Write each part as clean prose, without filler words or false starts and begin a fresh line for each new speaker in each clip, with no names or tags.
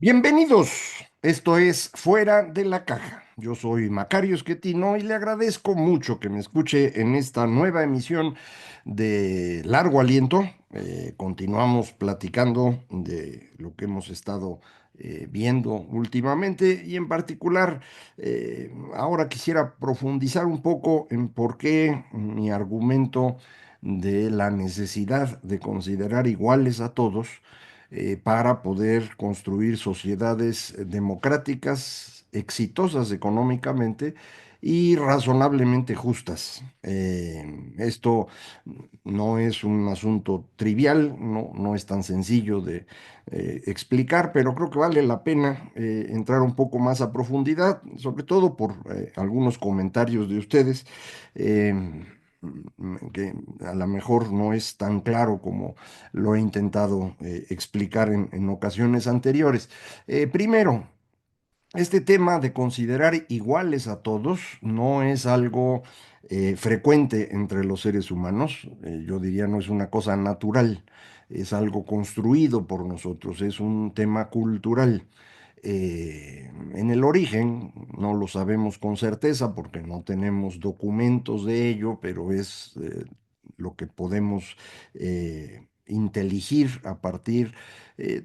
Bienvenidos, esto es Fuera de la Caja. Yo soy Macario Esquetino y le agradezco mucho que me escuche en esta nueva emisión de Largo Aliento. Continuamos platicando de lo que hemos estado viendo últimamente y en particular ahora quisiera profundizar un poco en por qué mi argumento de la necesidad de considerar iguales a todos para poder construir sociedades democráticas, exitosas económicamente y razonablemente justas. Esto no es un asunto trivial, no es tan sencillo de explicar, pero creo que vale la pena entrar un poco más a profundidad, sobre todo por algunos comentarios de ustedes. Que a lo mejor no es tan claro como lo he intentado explicar en ocasiones anteriores. Primero, este tema de considerar iguales a todos no es algo frecuente entre los seres humanos. Yo diría no es una cosa natural, es algo construido por nosotros, es un tema cultural. En el origen no lo sabemos con certeza porque no tenemos documentos de ello, pero es lo que podemos inteligir a partir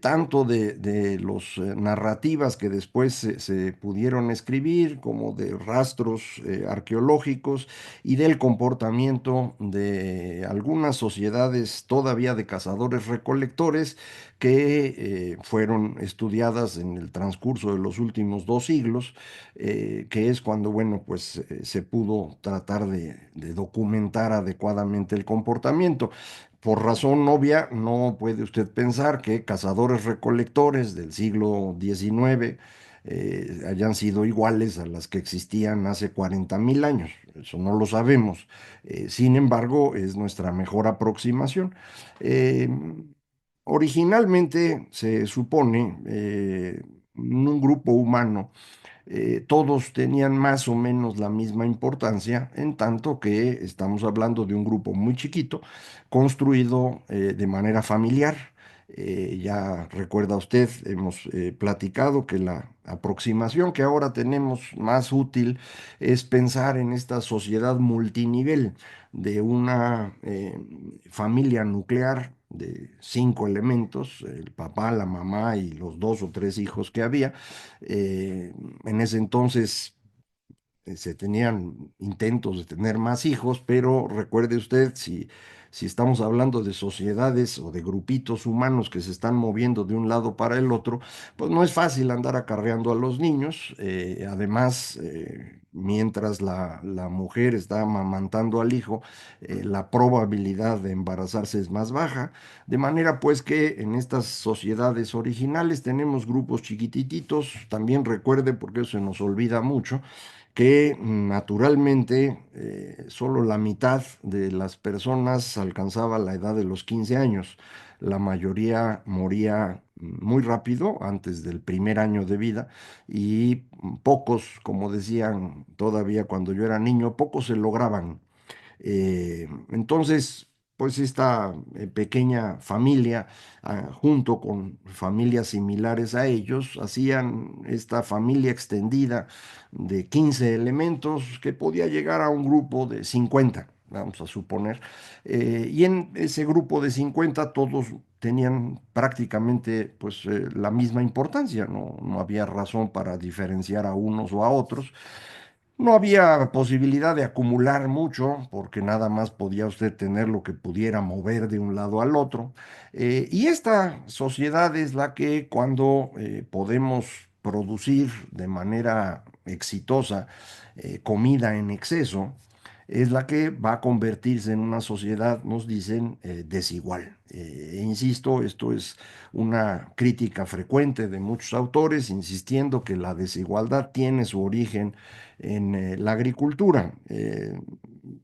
tanto de los narrativas que después se pudieron escribir, como de rastros arqueológicos y del comportamiento de algunas sociedades todavía de cazadores-recolectores que fueron estudiadas en el transcurso de los últimos 2 siglos, que es cuando, bueno, pues se pudo tratar de documentar adecuadamente el comportamiento. Por razón obvia, no puede usted pensar que cazadores-recolectores del siglo XIX hayan sido iguales a las que existían hace 40.000 años. Eso no lo sabemos. Sin embargo, es nuestra mejor aproximación. Eh, Originalmente se supone en un grupo humano todos tenían más o menos la misma importancia, en tanto que estamos hablando de un grupo muy chiquito, construido de manera familiar. Ya recuerda usted, hemos platicado que la aproximación que ahora tenemos más útil es pensar en esta sociedad multinivel de una familia nuclear de 5 elementos, el papá, la mamá y los 2 o 3 hijos que había. En ese entonces se tenían intentos de tener más hijos, pero recuerde usted, si estamos hablando de sociedades o de grupitos humanos que se están moviendo de un lado para el otro, pues no es fácil andar acarreando a los niños. Además, mientras la mujer está amamantando al hijo, la probabilidad de embarazarse es más baja, de manera pues que en estas sociedades originales tenemos grupos chiquitititos. También recuerde, porque eso se nos olvida mucho, que naturalmente solo la mitad de las personas alcanzaba la edad de los 15 años. La mayoría moría muy rápido, antes del primer año de vida, y pocos, como decían todavía cuando yo era niño, pocos se lograban. Entonces, pues esta pequeña familia, junto con familias similares a ellos, hacían esta familia extendida de 15 elementos que podía llegar a un grupo de 50, vamos a suponer. Y en ese grupo de 50 todos tenían prácticamente pues la misma importancia, no había razón para diferenciar a unos o a otros. No había posibilidad de acumular mucho porque nada más podía usted tener lo que pudiera mover de un lado al otro. Y esta sociedad es la que cuando podemos producir de manera exitosa comida en exceso, es la que va a convertirse en una sociedad, nos dicen, desigual. E insisto, esto es una crítica frecuente de muchos autores, insistiendo que la desigualdad tiene su origen en la agricultura.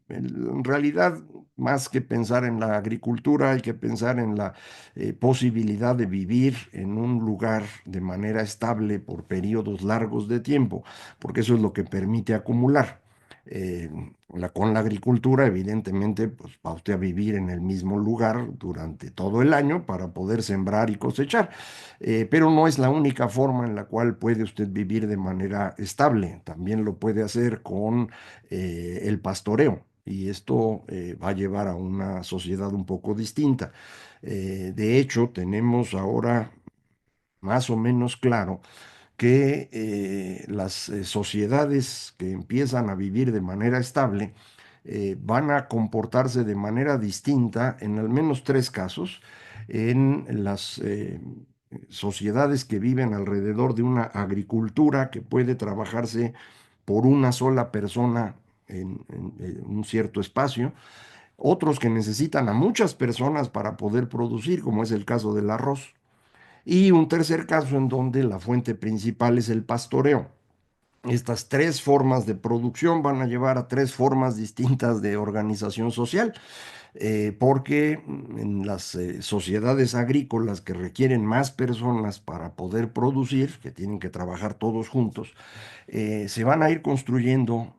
En realidad, más que pensar en la agricultura, hay que pensar en la posibilidad de vivir en un lugar de manera estable por periodos largos de tiempo, porque eso es lo que permite acumular. Eh, con la agricultura, evidentemente, pues va usted a vivir en el mismo lugar durante todo el año para poder sembrar y cosechar. Pero no es la única forma en la cual puede usted vivir de manera estable. También lo puede hacer con el pastoreo. Y esto va a llevar a una sociedad un poco distinta. De hecho, tenemos ahora más o menos claro que las sociedades que empiezan a vivir de manera estable van a comportarse de manera distinta en al menos tres casos. En las sociedades que viven alrededor de una agricultura que puede trabajarse por una sola persona en un cierto espacio, otros que necesitan a muchas personas para poder producir, como es el caso del arroz, y un tercer caso en donde la fuente principal es el pastoreo. Estas tres formas de producción van a llevar a tres formas distintas de organización social, porque en las sociedades agrícolas que requieren más personas para poder producir, que tienen que trabajar todos juntos, se van a ir construyendo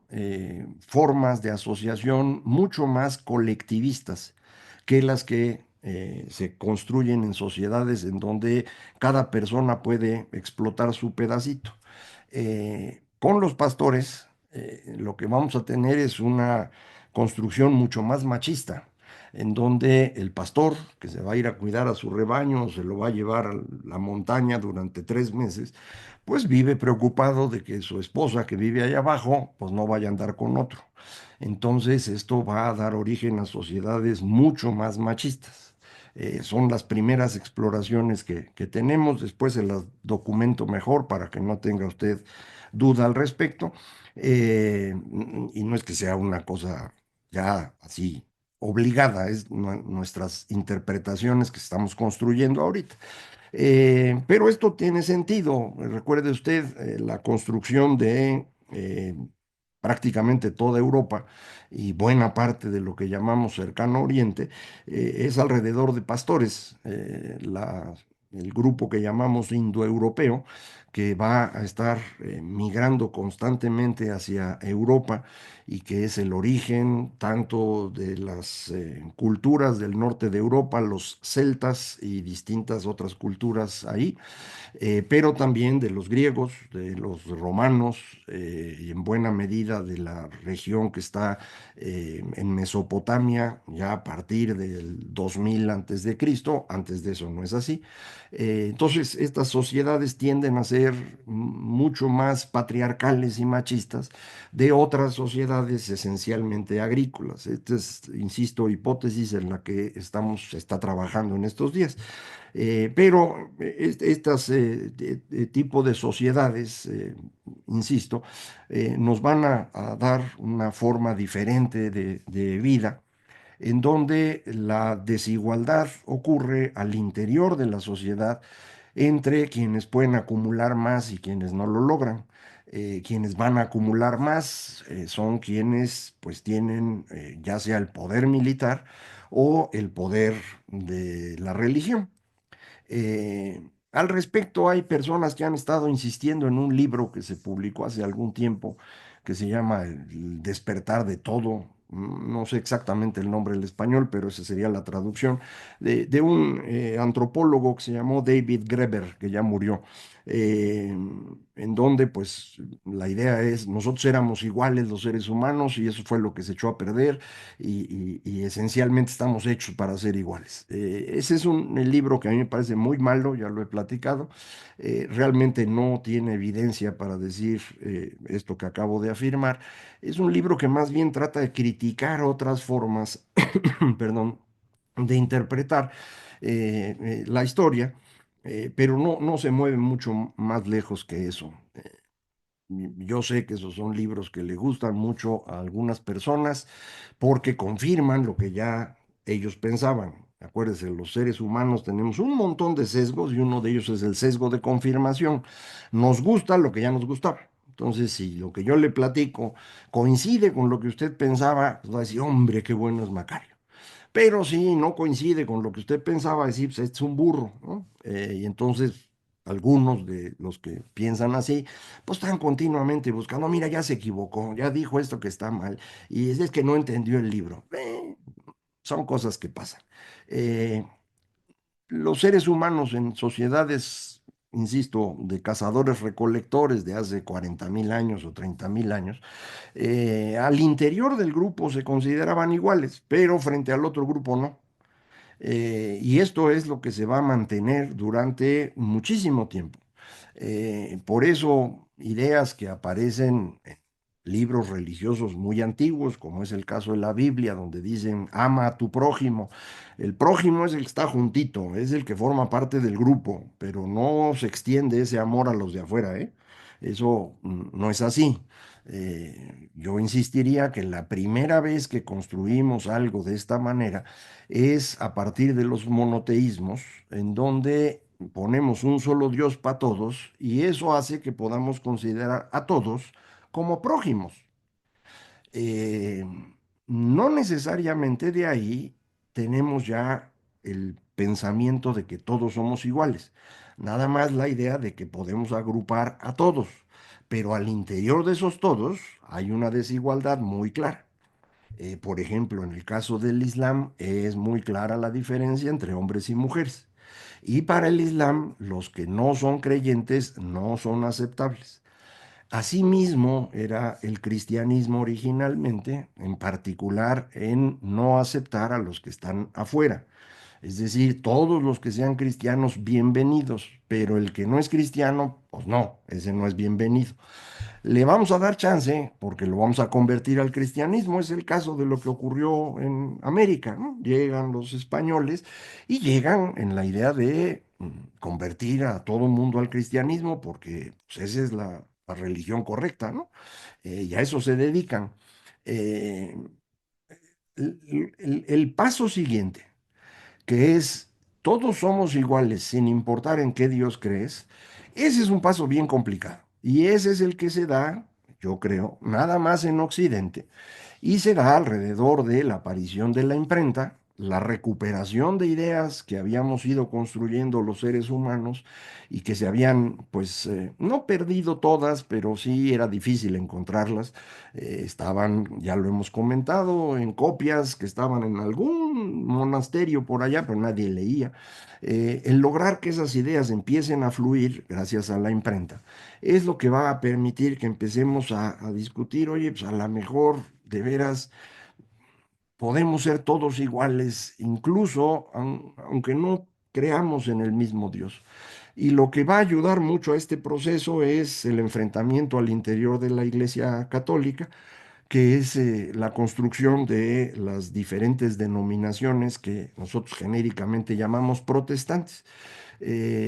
formas de asociación mucho más colectivistas que las que se construyen en sociedades en donde cada persona puede explotar su pedacito. Con los pastores, lo que vamos a tener es una construcción mucho más machista, en donde el pastor, que se va a ir a cuidar a su rebaño, se lo va a llevar a la montaña durante 3 meses, pues vive preocupado de que su esposa, que vive allá abajo, pues no vaya a andar con otro. Entonces, esto va a dar origen a sociedades mucho más machistas. Son las primeras exploraciones que tenemos, después se las documento mejor para que no tenga usted duda al respecto. Y no es que sea una cosa ya así obligada, es nuestras interpretaciones que estamos construyendo ahorita. Pero esto tiene sentido. Recuerde usted la construcción de prácticamente toda Europa y buena parte de lo que llamamos Cercano Oriente es alrededor de pastores. El grupo que llamamos indoeuropeo, que va a estar migrando constantemente hacia Europa y que es el origen tanto de las culturas del norte de Europa, los celtas y distintas otras culturas ahí, pero también de los griegos, de los romanos y en buena medida de la región que está en Mesopotamia, ya a partir del 2000 antes de Cristo, antes de eso no es así. Entonces, estas sociedades tienden a ser mucho más patriarcales y machistas de otras sociedades esencialmente agrícolas. Esta es, insisto, hipótesis en la que se está trabajando en estos días. Pero estas tipo de sociedades, insisto, nos van a dar una forma diferente de vida en donde la desigualdad ocurre al interior de la sociedad entre quienes pueden acumular más y quienes no lo logran. Quienes van a acumular más son quienes pues tienen ya sea el poder militar o el poder de la religión. Al respecto, hay personas que han estado insistiendo en un libro que se publicó hace algún tiempo que se llama El despertar de todo. No sé exactamente el nombre en español, pero esa sería la traducción de un antropólogo que se llamó David Graeber, que ya murió, eh, en donde pues la idea es, nosotros éramos iguales los seres humanos y eso fue lo que se echó a perder y esencialmente estamos hechos para ser iguales. Ese es el libro que a mí me parece muy malo, ya lo he platicado. Realmente no tiene evidencia para decir esto que acabo de afirmar. Es un libro que más bien trata de criticar otras formas, perdón, de interpretar la historia, pero no se mueve mucho más lejos que eso. Yo sé que esos son libros que le gustan mucho a algunas personas porque confirman lo que ya ellos pensaban. Acuérdense, los seres humanos tenemos un montón de sesgos y uno de ellos es el sesgo de confirmación. Nos gusta lo que ya nos gustaba. Entonces, si lo que yo le platico coincide con lo que usted pensaba, pues va a decir, hombre, qué bueno es Macario. Pero si no coincide con lo que usted pensaba, va a decir, pues este es un burro, ¿no? Y entonces algunos de los que piensan así, pues están continuamente buscando, mira, ya se equivocó, ya dijo esto que está mal, y es que no entendió el libro. Son cosas que pasan. Eh, los seres humanos en sociedades, insisto, de cazadores-recolectores de hace 40.000 años o 30.000 años, al interior del grupo se consideraban iguales, pero frente al otro grupo no. Y esto es lo que se va a mantener durante muchísimo tiempo. Por eso, ideas que aparecen en libros religiosos muy antiguos, como es el caso de la Biblia, donde dicen, ama a tu prójimo. El prójimo es el que está juntito, es el que forma parte del grupo, pero no se extiende ese amor a los de afuera, ¿eh? Eso no es así. Yo insistiría que la primera vez que construimos algo de esta manera es a partir de los monoteísmos, en donde ponemos un solo Dios para todos y eso hace que podamos considerar a todos como prójimos. Eh, no necesariamente de ahí tenemos ya el pensamiento de que todos somos iguales, nada más la idea de que podemos agrupar a todos, pero al interior de esos todos hay una desigualdad muy clara. Por ejemplo, en el caso del Islam es muy clara la diferencia entre hombres y mujeres. Y para el Islam, los que no son creyentes no son aceptables. Asimismo, era el cristianismo originalmente, en particular en no aceptar a los que están afuera. Es decir, todos los que sean cristianos, bienvenidos, pero el que no es cristiano, pues no, ese no es bienvenido. Le vamos a dar chance porque lo vamos a convertir al cristianismo. Es el caso de lo que ocurrió en América, ¿no? Llegan los españoles y llegan en la idea de convertir a todo el mundo al cristianismo porque pues, esa es la religión correcta, ¿no? Y a eso se dedican. Eh, el paso siguiente, que es todos somos iguales sin importar en qué Dios crees, ese es un paso bien complicado. Y ese es el que se da, yo creo, nada más en Occidente, y se da alrededor de la aparición de la imprenta, la recuperación de ideas que habíamos ido construyendo los seres humanos y que se habían, pues, no perdido todas, pero sí era difícil encontrarlas. Estaban, ya lo hemos comentado, en copias que estaban en algún monasterio por allá, pero nadie leía. El lograr que esas ideas empiecen a fluir gracias a la imprenta es lo que va a permitir que empecemos a discutir, oye, pues a lo mejor de veras podemos ser todos iguales, incluso aunque no creamos en el mismo Dios. Y lo que va a ayudar mucho a este proceso es el enfrentamiento al interior de la Iglesia Católica, que es la construcción de las diferentes denominaciones que nosotros genéricamente llamamos protestantes.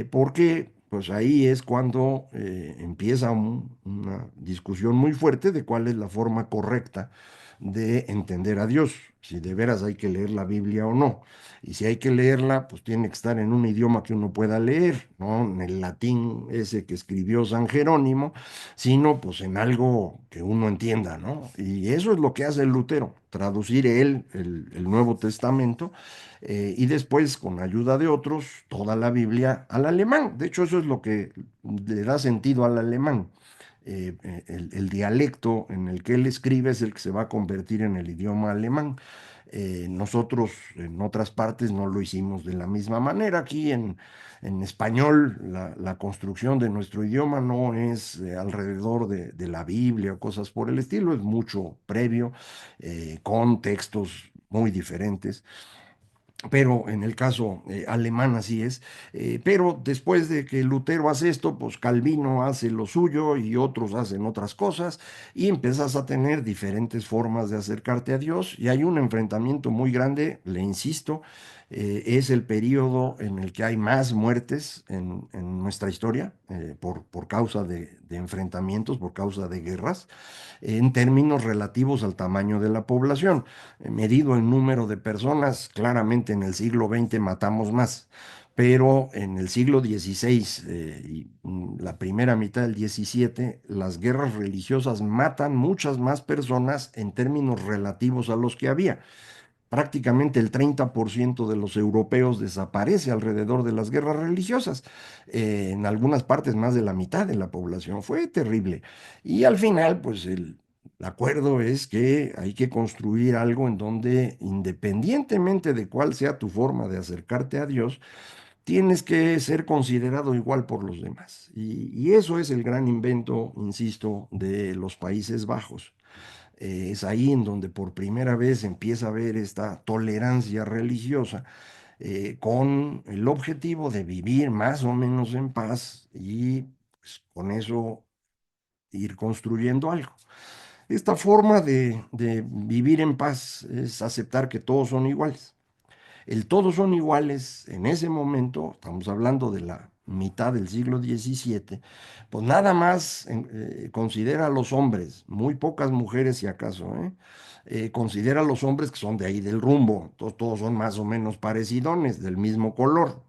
Porque pues ahí es cuando empieza una discusión muy fuerte de cuál es la forma correcta de entender a Dios, si de veras hay que leer la Biblia o no. Y si hay que leerla, pues tiene que estar en un idioma que uno pueda leer, no en el latín ese que escribió San Jerónimo, sino pues en algo que uno entienda, ¿no? Y eso es lo que hace Lutero, traducir él el Nuevo Testamento y después, con ayuda de otros, toda la Biblia al alemán. De hecho, eso es lo que le da sentido al alemán. El dialecto en el que él escribe es el que se va a convertir en el idioma alemán. Nosotros en otras partes no lo hicimos de la misma manera. Aquí en español la construcción de nuestro idioma no es alrededor de la Biblia o cosas por el estilo, es mucho previo, con textos muy diferentes, pero en el caso alemán así es. Pero después de que Lutero hace esto, pues Calvino hace lo suyo y otros hacen otras cosas y empiezas a tener diferentes formas de acercarte a Dios y hay un enfrentamiento muy grande, le insisto, es el periodo en el que hay más muertes en nuestra historia por causa de enfrentamientos, por causa de guerras en términos relativos al tamaño de la población. Medido en número de personas, claramente en el siglo XX matamos más, pero en el siglo XVI y la primera mitad del XVII, las guerras religiosas matan muchas más personas en términos relativos a los que había. prácticamente el 30% de los europeos desaparece alrededor de las guerras religiosas. En algunas partes más de la mitad de la población. Fue terrible. Y al final, pues el acuerdo es que hay que construir algo en donde, independientemente de cuál sea tu forma de acercarte a Dios, tienes que ser considerado igual por los demás. Y eso es el gran invento, insisto, de los Países Bajos. Es ahí en donde por primera vez empieza a haber esta tolerancia religiosa, con el objetivo de vivir más o menos en paz y pues, con eso ir construyendo algo. Esta forma de vivir en paz es aceptar que todos son iguales. El todos son iguales en ese momento, estamos hablando de la mitad del siglo XVII, pues nada más considera a los hombres, muy pocas mujeres si acaso, considera a los hombres que son de ahí del rumbo, todos son más o menos parecidones, del mismo color.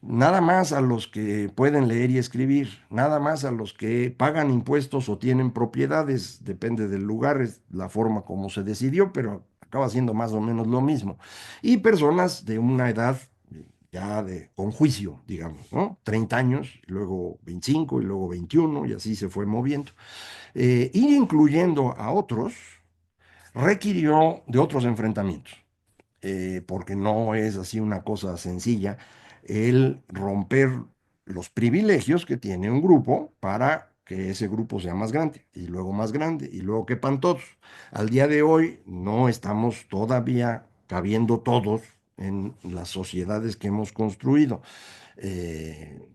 Nada más a los que pueden leer y escribir, nada más a los que pagan impuestos o tienen propiedades, depende del lugar, es la forma como se decidió, pero acaba siendo más o menos lo mismo. Y personas de una edad ya con juicio, digamos, ¿no? 30 años, luego 25 y luego 21 y así se fue moviendo. Ir incluyendo a otros requirió de otros enfrentamientos, porque no es así una cosa sencilla el romper los privilegios que tiene un grupo para que ese grupo sea más grande y luego más grande y luego quepan todos. Al día de hoy no estamos todavía cabiendo todos en las sociedades que hemos construido.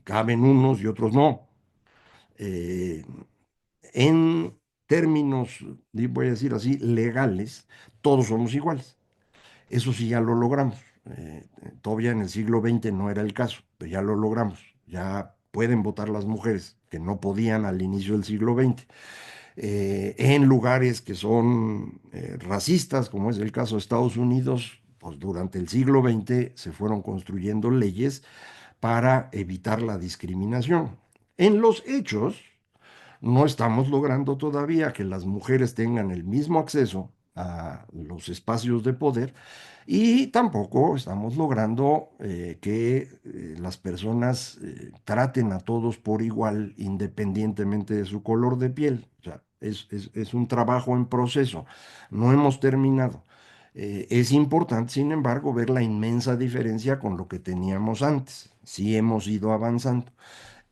Caben unos y otros no. Eh, en términos, voy a decir así, legales, todos somos iguales. Eso sí, ya lo logramos. Todavía en el siglo XX no era el caso, pero ya lo logramos. Ya pueden votar las mujeres, que no podían al inicio del siglo XX, en lugares que son racistas, como es el caso de Estados Unidos. Pues durante el siglo XX se fueron construyendo leyes para evitar la discriminación. En los hechos, no estamos logrando todavía que las mujeres tengan el mismo acceso a los espacios de poder y tampoco estamos logrando que las personas traten a todos por igual independientemente de su color de piel. O sea, es un trabajo en proceso, no hemos terminado. Es importante, sin embargo, ver la inmensa diferencia con lo que teníamos antes. Sí hemos ido avanzando.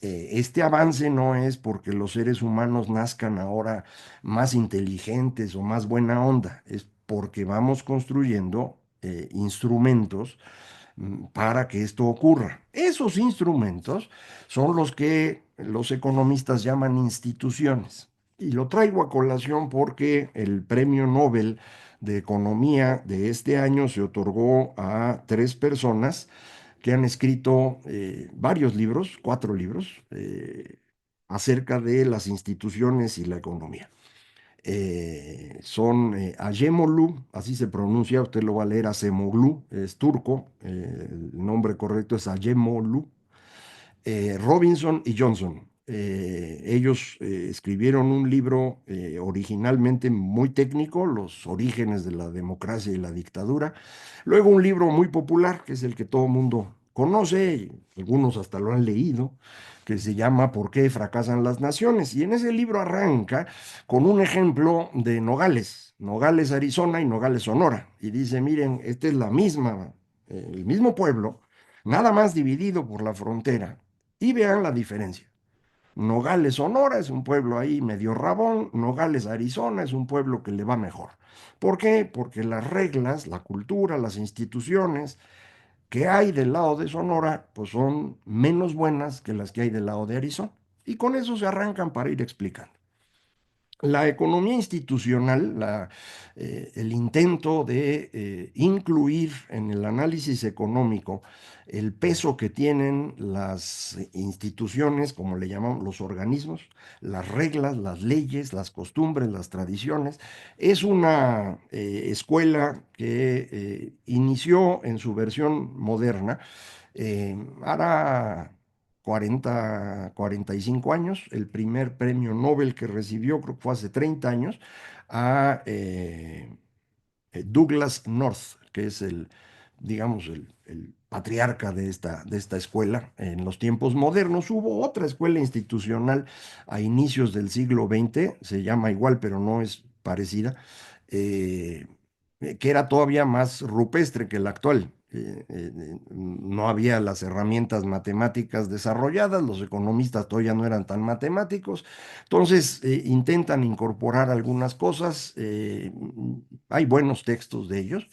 Este avance no es porque los seres humanos nazcan ahora más inteligentes o más buena onda, es porque vamos construyendo instrumentos para que esto ocurra. Esos instrumentos son los que los economistas llaman instituciones. Y lo traigo a colación porque el premio Nobel de Economía de este año se otorgó a tres personas que han escrito varios libros, cuatro libros, acerca de las instituciones y la economía. Son Acemoglu, así se pronuncia, usted lo va a leer Acemoglu, es turco, el nombre correcto es Acemoglu, Robinson y Johnson. Ellos escribieron un libro originalmente muy técnico, Los orígenes de la democracia y la dictadura. Luego un libro muy popular, que es el que todo el mundo conoce, y algunos hasta lo han leído, que se llama ¿Por qué fracasan las naciones? Y en ese libro arranca con un ejemplo de Nogales, Nogales, Arizona y Nogales, Sonora. Y dice, miren, esta es la misma, el mismo pueblo, nada más dividido por la frontera. Y vean la diferencia. Nogales, Sonora es un pueblo ahí medio rabón, Nogales, Arizona es un pueblo que le va mejor. ¿Por qué? Porque las reglas, la cultura, las instituciones que hay del lado de Sonora, pues son menos buenas que las que hay del lado de Arizona. Y con eso se arrancan para ir explicando. La economía institucional, el intento de incluir en el análisis económico el peso que tienen las instituciones, como le llamamos los organismos, las reglas, las leyes, las costumbres, las tradiciones, es una escuela que inició en su versión moderna hará 45 años. El primer premio Nobel que recibió, creo que fue hace 30 años, a Douglas North, que es el, digamos, el patriarca de esta escuela. En los tiempos modernos hubo otra escuela institucional a inicios del siglo XX, se llama igual, pero no es parecida, eh, que era todavía más rupestre que la actual. No había las herramientas matemáticas desarrolladas, los economistas todavía no eran tan matemáticos, entonces intentan incorporar algunas cosas, hay buenos textos de ellos.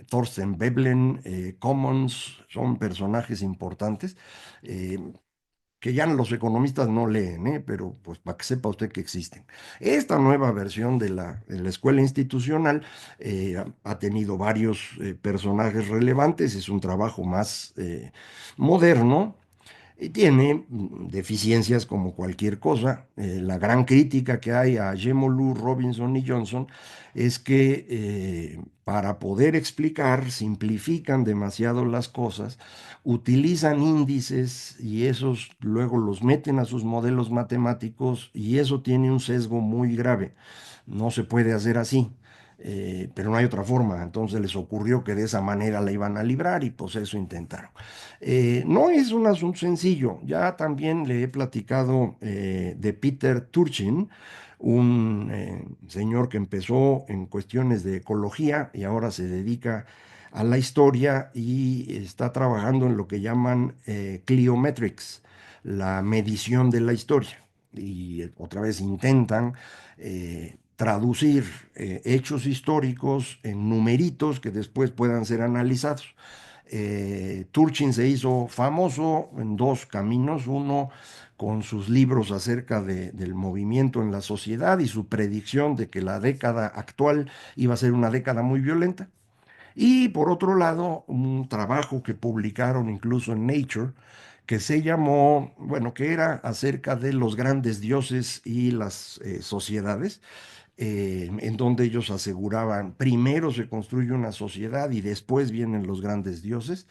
Thorsten Veblen, Commons, son personajes importantes. eh, que ya los economistas no leen, pero pues para que sepa usted que existen. Esta nueva versión de la escuela institucional ha tenido varios personajes relevantes, es un trabajo más moderno, y tiene deficiencias como cualquier cosa. La gran crítica que hay a Gemolu, Robinson y Johnson es que para poder explicar simplifican demasiado las cosas, utilizan índices y esos luego los meten a sus modelos matemáticos y eso tiene un sesgo muy grave. No se puede hacer así. Pero no hay otra forma, entonces les ocurrió que de esa manera la iban a librar y pues eso intentaron. No es un asunto sencillo. Ya también le he platicado de Peter Turchin, un señor que empezó en cuestiones de ecología y ahora se dedica a la historia y está trabajando en lo que llaman cliometrics, la medición de la historia. Y otra vez intentan traducir hechos históricos en numeritos que después puedan ser analizados. Turchin se hizo famoso en dos caminos, uno con sus libros acerca del movimiento en la sociedad y su predicción de que la década actual iba a ser una década muy violenta. Y por otro lado, un trabajo que publicaron incluso en Nature, que se llamó, bueno, que era acerca de los grandes dioses y las sociedades, en donde ellos aseguraban, primero se construye una sociedad y después vienen los grandes dioses.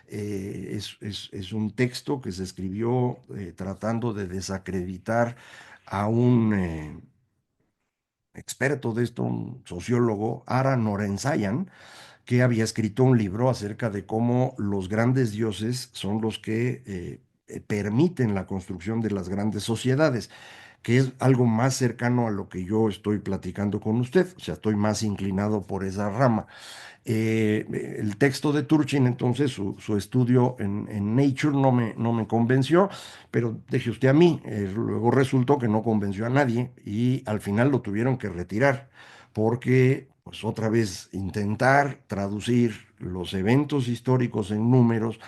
Es un texto que se escribió tratando de desacreditar a un experto de esto, un sociólogo, Ara Norenzayan, que había escrito un libro acerca de cómo los grandes dioses son los que permiten la construcción de las grandes sociedades, que es algo más cercano a lo que yo estoy platicando con usted, o sea, estoy más inclinado por esa rama. El texto de Turchin, entonces, su estudio en Nature no me convenció, pero deje usted a mí, luego resultó que no convenció a nadie y al final lo tuvieron que retirar, porque, pues otra vez, intentar traducir los eventos históricos en números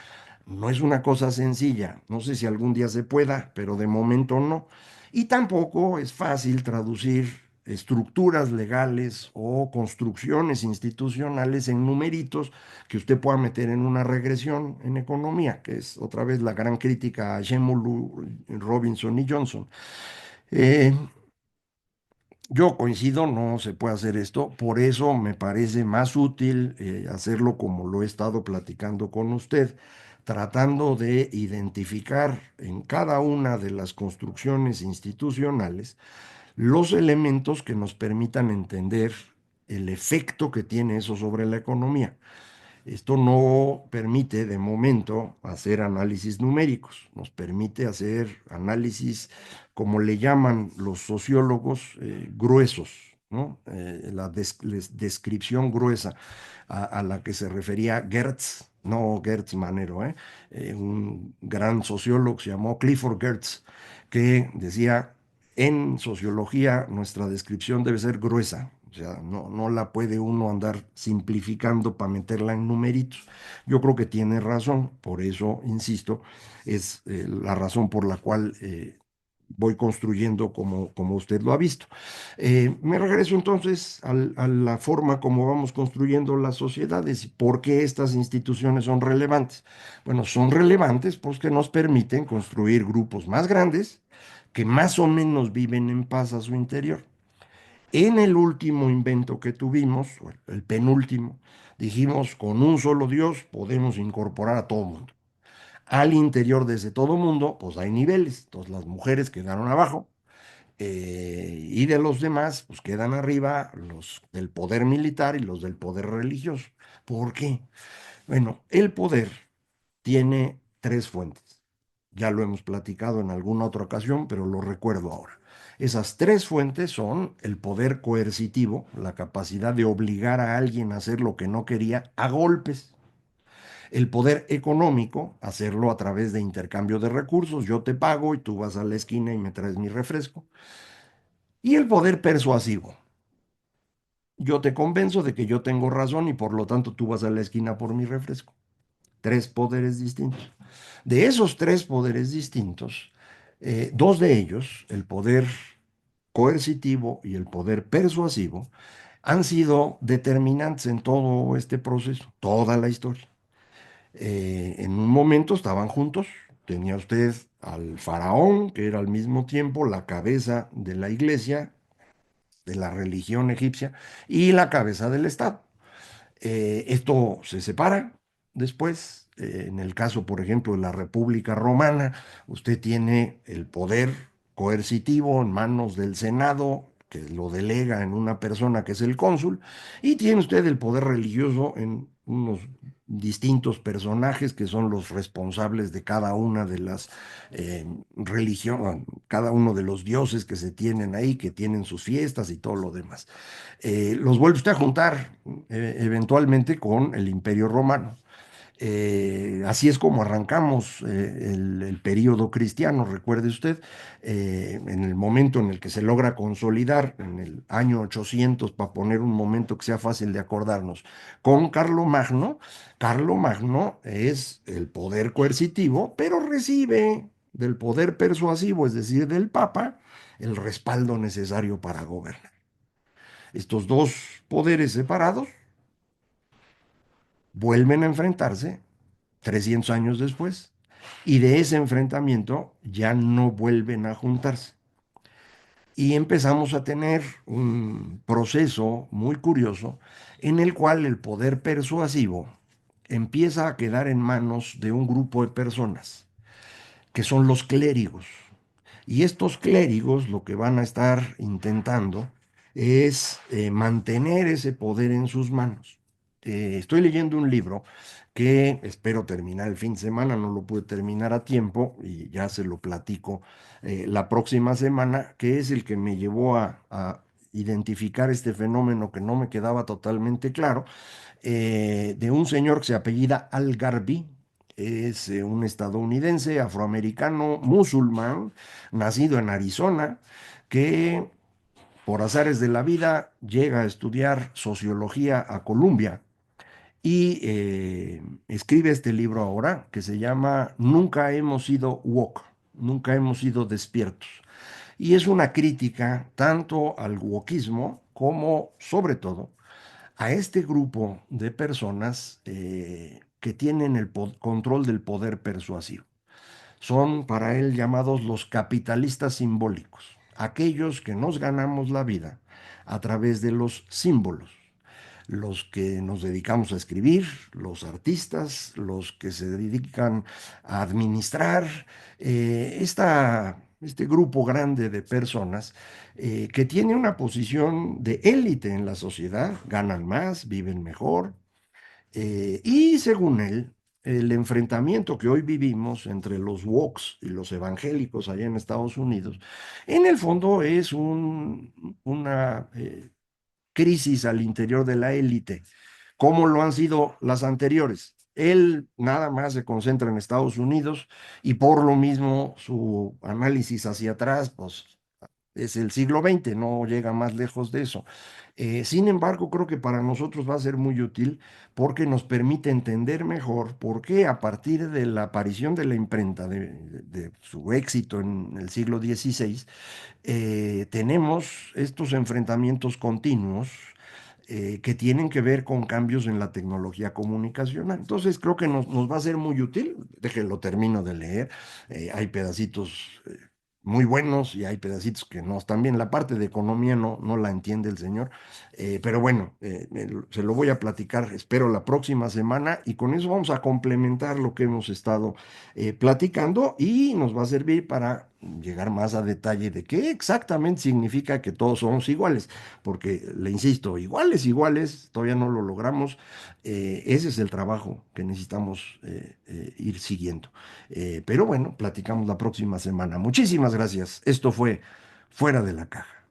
no es una cosa sencilla. No sé si algún día se pueda, pero de momento no. Y tampoco es fácil traducir estructuras legales o construcciones institucionales en numeritos que usted pueda meter en una regresión en economía, que es otra vez la gran crítica a Shemulu, Robinson y Johnson. Eh, yo coincido, no se puede hacer esto, por eso me parece más útil hacerlo como lo he estado platicando con usted, tratando de identificar en cada una de las construcciones institucionales los elementos que nos permitan entender el efecto que tiene eso sobre la economía. Esto no permite de momento hacer análisis numéricos, nos permite hacer análisis, como le llaman los sociólogos, gruesos, ¿no? La descripción gruesa a la que se refería Gertz, no Gertz Manero, un gran sociólogo se llamó Clifford Gertz, que decía, en sociología nuestra descripción debe ser gruesa, o sea, no la puede uno andar simplificando para meterla en numeritos. Yo creo que tiene razón, por eso, insisto, es la razón por la cual voy construyendo como usted lo ha visto. Me regreso entonces a la forma como vamos construyendo las sociedades y por qué estas instituciones son relevantes. Bueno, son relevantes porque nos permiten construir grupos más grandes que más o menos viven en paz a su interior. En el último invento que tuvimos, o el penúltimo, dijimos, con un solo Dios podemos incorporar a todo mundo. Al interior de ese todo mundo, pues hay niveles. Entonces las mujeres quedaron abajo, Y de los demás, pues quedan arriba los del poder militar y los del poder religioso. ¿Por qué? Bueno, el poder tiene tres fuentes. Ya lo hemos platicado en alguna otra ocasión, pero lo recuerdo ahora. Esas tres fuentes son el poder coercitivo, la capacidad de obligar a alguien a hacer lo que no quería a golpes. El poder económico, hacerlo a través de intercambio de recursos, yo te pago y tú vas a la esquina y me traes mi refresco. Y el poder persuasivo, yo te convenzo de que yo tengo razón y por lo tanto tú vas a la esquina por mi refresco. Tres poderes distintos. De esos tres poderes distintos, dos de ellos, el poder coercitivo y el poder persuasivo, han sido determinantes en todo este proceso, toda la historia. En un momento estaban juntos, tenía usted al faraón, que era al mismo tiempo la cabeza de la iglesia, de la religión egipcia, y la cabeza del Estado. Esto se separa después. En el caso, por ejemplo, de la República Romana, usted tiene el poder coercitivo en manos del Senado, que lo delega en una persona que es el cónsul, y tiene usted el poder religioso en unos distintos personajes que son los responsables de cada una de las religiones, cada uno de los dioses que se tienen ahí, que tienen sus fiestas y todo lo demás. Los vuelve usted a juntar eventualmente con el Imperio Romano. Así es como arrancamos el período cristiano, recuerde usted, en el momento en el que se logra consolidar, en el año 800, para poner un momento que sea fácil de acordarnos, con Carlomagno. Carlomagno es el poder coercitivo, pero recibe del poder persuasivo, es decir, del Papa, el respaldo necesario para gobernar. Estos dos poderes separados vuelven a enfrentarse 300 años después y de ese enfrentamiento ya no vuelven a juntarse. Y empezamos a tener un proceso muy curioso en el cual el poder persuasivo empieza a quedar en manos de un grupo de personas, que son los clérigos. Y estos clérigos lo que van a estar intentando es mantener ese poder en sus manos. Estoy leyendo un libro que espero terminar el fin de semana, no lo pude terminar a tiempo y ya se lo platico la próxima semana, que es el que me llevó a identificar este fenómeno que no me quedaba totalmente claro, de un señor que se apellida Al-Garbi. Es un estadounidense afroamericano musulmán, nacido en Arizona, que por azares de la vida llega a estudiar sociología a Columbia y escribe este libro ahora que se llama Nunca hemos sido woke, nunca hemos sido despiertos. Y es una crítica tanto al wokismo como, sobre todo, a este grupo de personas que tienen el control del poder persuasivo. Son para él llamados los capitalistas simbólicos, aquellos que nos ganamos la vida a través de los símbolos, los que nos dedicamos a escribir, los artistas, los que se dedican a administrar, este grupo grande de personas que tiene una posición de élite en la sociedad, ganan más, viven mejor, y según él, el enfrentamiento que hoy vivimos entre los wokes y los evangélicos allá en Estados Unidos, en el fondo es una crisis al interior de la élite, como lo han sido las anteriores. Él nada más se concentra en Estados Unidos y por lo mismo su análisis hacia atrás, pues es el siglo XX, no llega más lejos de eso. Sin embargo, creo que para nosotros va a ser muy útil porque nos permite entender mejor por qué a partir de la aparición de la imprenta, de su éxito en el siglo XVI, tenemos estos enfrentamientos continuos que tienen que ver con cambios en la tecnología comunicacional. Entonces creo que nos va a ser muy útil. Déjenlo termino de leer. Hay pedacitos muy buenos y hay pedacitos que no están bien. La parte de economía no la entiende el señor, pero bueno, se lo voy a platicar, espero, la próxima semana y con eso vamos a complementar lo que hemos estado platicando y nos va a servir para llegar más a detalle de qué exactamente significa que todos somos iguales, porque le insisto, iguales, iguales, todavía no lo logramos. Ese es el trabajo que necesitamos ir siguiendo. Pero bueno, platicamos la próxima semana. Muchísimas gracias. Esto fue Fuera de la Caja.